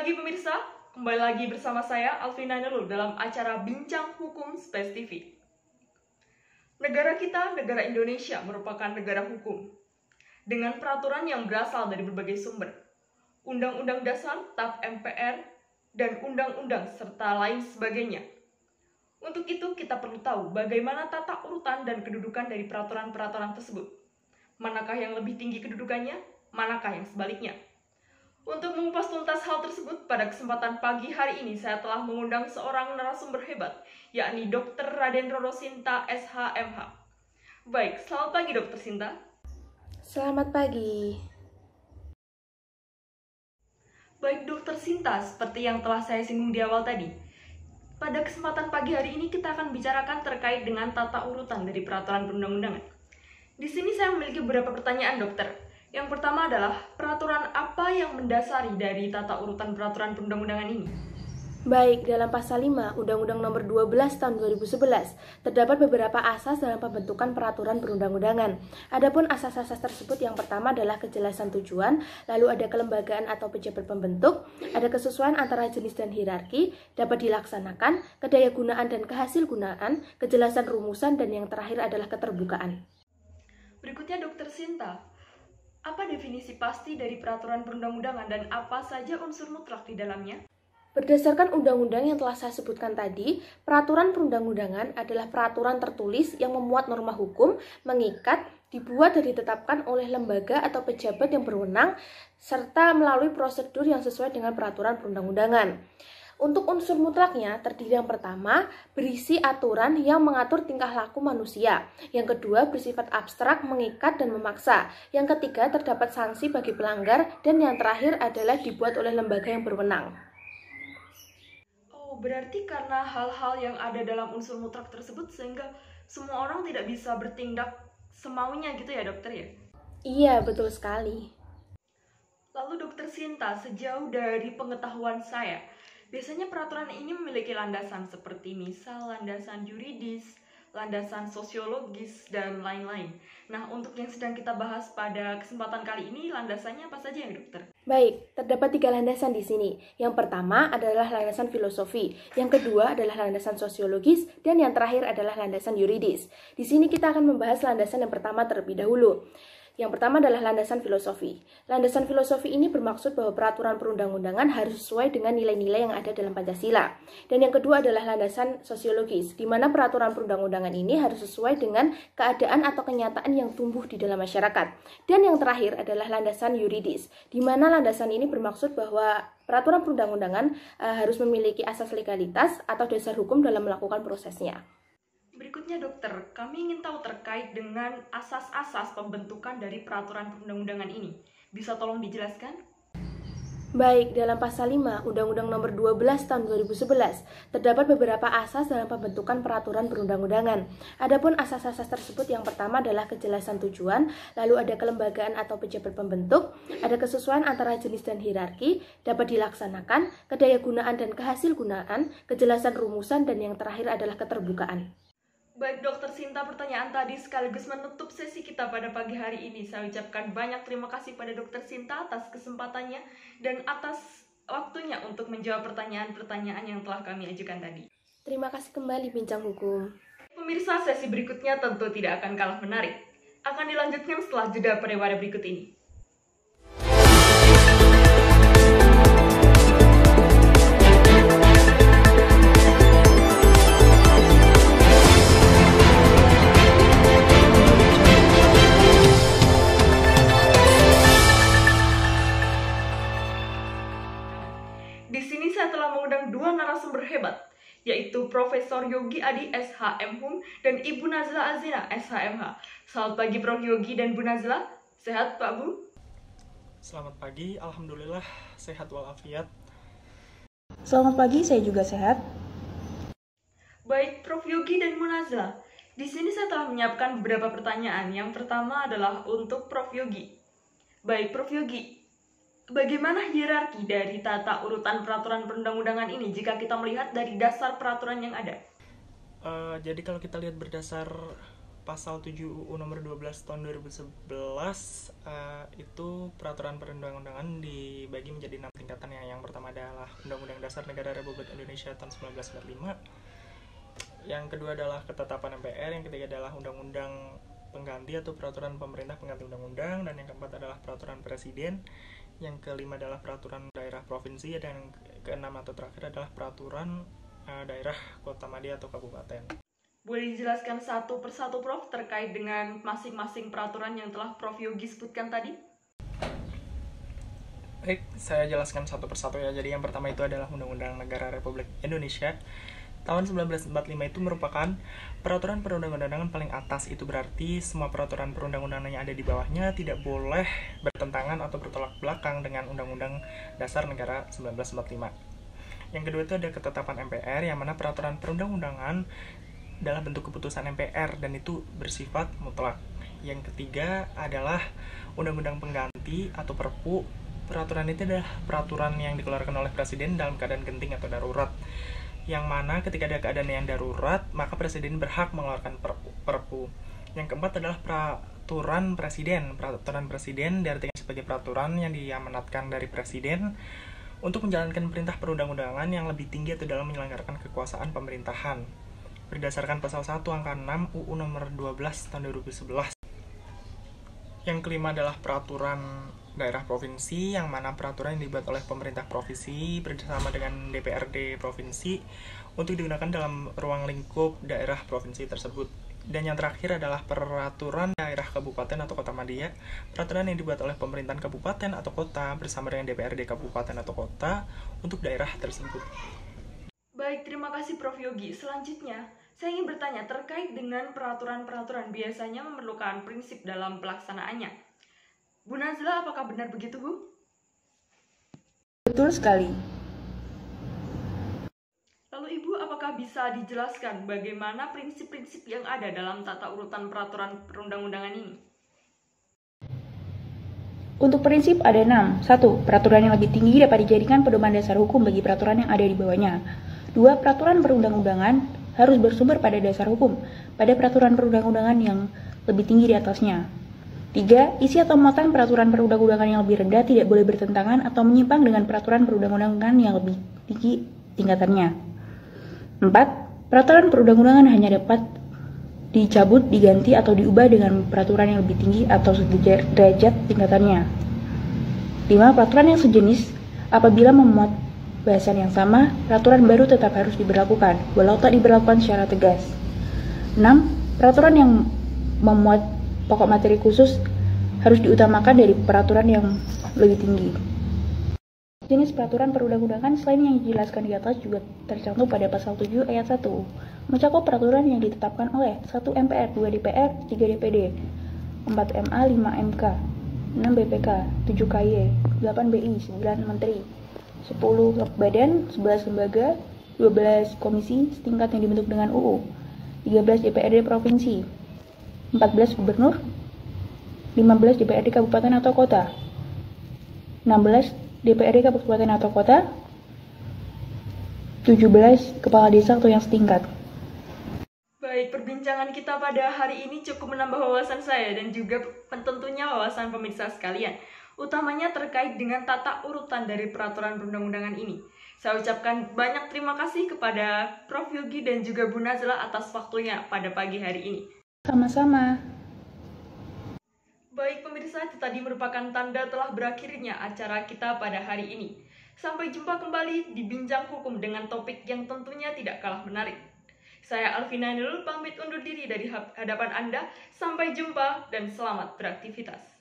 pagi pemirsa, kembali lagi bersama saya Alvina Nurul dalam acara Bincang Hukum Space TV. Negara kita, negara Indonesia, merupakan negara hukum dengan peraturan yang berasal dari berbagai sumber, Undang-Undang Dasar, TAP MPR, dan undang-undang serta lain sebagainya. Untuk itu kita perlu tahu bagaimana tata urutan dan kedudukan dari peraturan-peraturan tersebut. Manakah yang lebih tinggi kedudukannya, manakah yang sebaliknya. Untuk mengupas tuntas hal tersebut, pada kesempatan pagi hari ini saya telah mengundang seorang narasumber hebat, yakni Dr. Raden Roro Sinta, SH.MH. Baik, selamat pagi Dr. Sinta. Selamat pagi. Baik Dr. Sinta, seperti yang telah saya singgung di awal tadi, pada kesempatan pagi hari ini kita akan bicarakan terkait dengan tata urutan dari peraturan perundang-undangan. Di sini saya memiliki beberapa pertanyaan dokter. Yang pertama adalah, peraturan apa yang mendasari dari tata urutan peraturan perundang-undangan ini? Baik, dalam pasal 5 Undang-Undang Nomor 12 Tahun 2011 terdapat beberapa asas dalam pembentukan peraturan perundang-undangan. Adapun asas-asas tersebut yang pertama adalah kejelasan tujuan, lalu ada kelembagaan atau pejabat pembentuk, ada kesesuaian antara jenis dan hierarki, dapat dilaksanakan, kedayagunaan dan kehasilgunaan, kejelasan rumusan, dan yang terakhir adalah keterbukaan. Berikutnya Dr. Sinta, apa definisi pasti dari peraturan perundang-undangan dan apa saja unsur mutlak di dalamnya? Berdasarkan undang-undang yang telah saya sebutkan tadi, peraturan perundang-undangan adalah peraturan tertulis yang memuat norma hukum, mengikat, dibuat dan ditetapkan oleh lembaga atau pejabat yang berwenang, serta melalui prosedur yang sesuai dengan peraturan perundang-undangan. Untuk unsur mutlaknya, terdiri yang pertama, berisi aturan yang mengatur tingkah laku manusia. Yang kedua, bersifat abstrak, mengikat, dan memaksa. Yang ketiga, terdapat sanksi bagi pelanggar. Dan yang terakhir adalah dibuat oleh lembaga yang berwenang. Oh, berarti karena hal-hal yang ada dalam unsur mutlak tersebut sehingga semua orang tidak bisa bertindak semaunya gitu ya dokter ya? Iya, betul sekali. Lalu Dokter Sinta, sejauh dari pengetahuan saya, biasanya peraturan ini memiliki landasan seperti misal landasan yuridis, landasan sosiologis, dan lain-lain. Nah, untuk yang sedang kita bahas pada kesempatan kali ini, landasannya apa saja ya dokter? Baik, terdapat 3 landasan di sini. Yang pertama adalah landasan filosofi, yang kedua adalah landasan sosiologis, dan yang terakhir adalah landasan yuridis. Di sini kita akan membahas landasan yang pertama terlebih dahulu. Yang pertama adalah landasan filosofi. Landasan filosofi ini bermaksud bahwa peraturan perundang-undangan harus sesuai dengan nilai-nilai yang ada dalam Pancasila. Dan yang kedua adalah landasan sosiologis, di mana peraturan perundang-undangan ini harus sesuai dengan keadaan atau kenyataan yang tumbuh di dalam masyarakat. Dan yang terakhir adalah landasan yuridis, di mana landasan ini bermaksud bahwa peraturan perundang-undangan harus memiliki asas legalitas atau dasar hukum dalam melakukan prosesnya. Berikutnya dokter, kami ingin tahu terkait dengan asas-asas pembentukan dari peraturan perundang-undangan ini. Bisa tolong dijelaskan? Baik, dalam pasal 5 Undang-Undang Nomor 12 Tahun 2011 terdapat beberapa asas dalam pembentukan peraturan perundang-undangan. Adapun asas-asas tersebut yang pertama adalah kejelasan tujuan, lalu ada kelembagaan atau pejabat pembentuk, ada kesesuaian antara jenis dan hierarki, dapat dilaksanakan, kedayagunaan dan kehasilgunaan, kejelasan rumusan, dan yang terakhir adalah keterbukaan. Baik Dokter Sinta, pertanyaan tadi sekaligus menutup sesi kita pada pagi hari ini. Saya ucapkan banyak terima kasih pada Dokter Sinta atas kesempatannya dan atas waktunya untuk menjawab pertanyaan-pertanyaan yang telah kami ajukan tadi. Terima kasih kembali Bincang Hukum. Pemirsa, sesi berikutnya tentu tidak akan kalah menarik. Akan dilanjutkan setelah jeda pada berikut ini. Di sini saya telah mengundang 2 narasumber hebat, yaitu Profesor Yogi Adi SH.MHum dan Ibu Nazla Azina SH.MH. Selamat pagi Prof. Yogi dan Bu Nazla, sehat Pak Bu? Selamat pagi, alhamdulillah sehat walafiat. Selamat pagi, saya juga sehat. Baik Prof. Yogi dan Bu Nazla, di sini saya telah menyiapkan beberapa pertanyaan. Yang pertama adalah untuk Prof. Yogi. Baik Prof. Yogi, bagaimana hierarki dari tata urutan peraturan perundang-undangan ini jika kita melihat dari dasar peraturan yang ada? Jadi kalau kita lihat berdasar pasal 7 UU nomor 12 tahun 2011, itu peraturan perundang-undangan terbagi menjadi 6 tingkatan. Yang pertama adalah Undang-Undang Dasar Negara Republik Indonesia tahun 1945. Yang kedua adalah ketetapan MPR. Yang ketiga adalah Undang-Undang Pengganti atau Peraturan Pemerintah Pengganti Undang-Undang. Dan yang keempat adalah Peraturan Presiden. Yang kelima adalah Peraturan Daerah Provinsi. Dan yang keenam atau terakhir adalah Peraturan Daerah Kota Madya atau Kabupaten. Boleh dijelaskan satu persatu, Prof, terkait dengan masing-masing peraturan yang telah Prof Yogi sebutkan tadi? Baik, saya jelaskan satu persatu ya. Jadi yang pertama itu adalah Undang-Undang Negara Republik Indonesia tahun 1945. Itu merupakan peraturan perundang-undangan paling atas. Itu berarti semua peraturan perundang-undangan yang ada di bawahnya tidak boleh bertentangan atau bertolak belakang dengan Undang-Undang Dasar Negara 1945. Yang kedua itu ada ketetapan MPR, yang mana peraturan perundang-undangan adalah bentuk keputusan MPR dan itu bersifat mutlak. Yang ketiga adalah Undang-Undang Pengganti atau Perpu. Peraturan itu adalah peraturan yang dikeluarkan oleh Presiden dalam keadaan genting atau darurat, yang mana ketika ada keadaan yang darurat, maka Presiden berhak mengeluarkan Perpu. Yang keempat adalah Peraturan Presiden. Peraturan Presiden diartikan sebagai peraturan yang diamanatkan dari Presiden untuk menjalankan perintah perundang-undangan yang lebih tinggi atau dalam menyelenggarakan kekuasaan pemerintahan berdasarkan pasal 1 angka 6 UU nomor 12 tahun 2011. Yang kelima adalah Peraturan Daerah Provinsi, yang mana peraturan yang dibuat oleh pemerintah provinsi bersama dengan DPRD provinsi untuk digunakan dalam ruang lingkup daerah provinsi tersebut. Dan yang terakhir adalah Peraturan Daerah Kabupaten atau Kota Madya, peraturan yang dibuat oleh pemerintahan kabupaten atau kota bersama dengan DPRD kabupaten atau kota untuk daerah tersebut. Baik, terima kasih Prof Yogi. Selanjutnya, saya ingin bertanya terkait dengan peraturan-peraturan biasanya memerlukan prinsip dalam pelaksanaannya. Bu Nazla, apakah benar begitu, Bu? Betul sekali. Lalu Ibu, apakah bisa dijelaskan bagaimana prinsip-prinsip yang ada dalam tata urutan peraturan perundang-undangan ini? Untuk prinsip ada 6. 1. Peraturan yang lebih tinggi dapat dijadikan pedoman dasar hukum bagi peraturan yang ada di bawahnya. 2. Peraturan perundang-undangan harus bersumber pada dasar hukum pada peraturan perundang-undangan yang lebih tinggi di atasnya. 3. Isi atau muatan peraturan perundang-undangan yang lebih rendah tidak boleh bertentangan atau menyimpang dengan peraturan perundang-undangan yang lebih tinggi tingkatannya. 4. Peraturan perundang-undangan hanya dapat dicabut, diganti, atau diubah dengan peraturan yang lebih tinggi atau sederajat tingkatannya. 5. Peraturan yang sejenis apabila memuat bahasan yang sama, peraturan baru tetap harus diberlakukan, walau tak diberlakukan secara tegas. 6. Peraturan yang memuat pokok materi khusus harus diutamakan dari peraturan yang lebih tinggi. Jenis peraturan perundang-undangan selain yang dijelaskan di atas juga tercantum pada pasal 7 ayat 1, mencakup peraturan yang ditetapkan oleh 1 MPR, 2 DPR, 3 DPD, 4 MA, 5 MK, 6 BPK, 7 KY, 8 BI, 9 Menteri, 10 badan, 11 lembaga, 12 komisi setingkat yang dibentuk dengan UU, 13 DPRD provinsi, 14 gubernur, 15 DPRD kabupaten atau kota, 16 DPRD kabupaten atau kota, 17 kepala desa atau yang setingkat. Baik, perbincangan kita pada hari ini cukup menambah wawasan saya dan juga tentunya wawasan pemirsa sekalian, utamanya terkait dengan tata urutan dari peraturan perundang-undangan ini. Saya ucapkan banyak terima kasih kepada Prof Yogi dan juga Bu Nazla atas waktunya pada pagi hari ini. Sama-sama. Baik pemirsa, itu tadi merupakan tanda telah berakhirnya acara kita pada hari ini. Sampai jumpa kembali di Bincang Hukum dengan topik yang tentunya tidak kalah menarik. Saya Alvina Nurul pamit undur diri dari hadapan Anda. Sampai jumpa dan selamat beraktivitas.